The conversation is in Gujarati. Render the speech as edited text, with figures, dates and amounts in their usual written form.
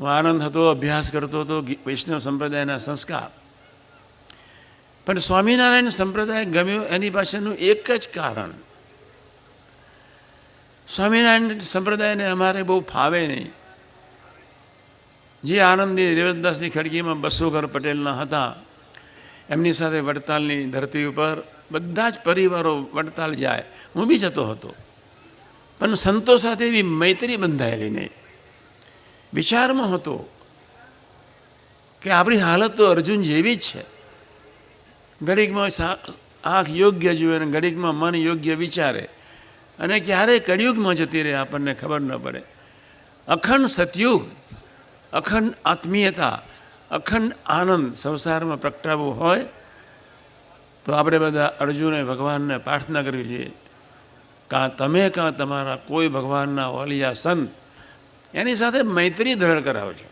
હું આનંદ હતો, અભ્યાસ કરતો હતો વૈષ્ણવ સંપ્રદાયના સંસ્કાર. પણ સ્વામિનારાયણ સંપ્રદાય ગમ્યો એની પાછળનું એક જ કારણ, સ્વામિનારાયણ સંપ્રદાયને અમારે બહુ ફાવે નહીં. જે આનંદી રેવતદાસની ખડકીમાં બસોઘર પટેલના હતા, એમની સાથે વડતાલની ધરતી ઉપર બધા જ પરિવારો વડતાલ જાય, હું બી જતો હતો. પણ સંતો સાથે એવી મૈત્રી બંધાયેલી નહીં. વિચારમાં હતો કે આપણી હાલત તો અર્જુન જેવી જ છે. ઘડીકમાં આંખ યોગ્ય જુએ અને ઘડીકમાં મન યોગ્ય વિચારે, અને ક્યારે કળિયુગમાં જતી રહે આપણને ખબર ન પડે. અખંડ સતયુગ, અખંડ આત્મીયતા, અખંડ આનંદ સંસારમાં પ્રગટાવવો હોય તો આપણે બધા અર્જુને ભગવાનને પ્રાર્થના કરવી જોઈએ, કાં તમે કાં તમારા કોઈ ભગવાનના ઓલિયા સંત એની સાથે મૈત્રી દ્રઢ કરાવજો.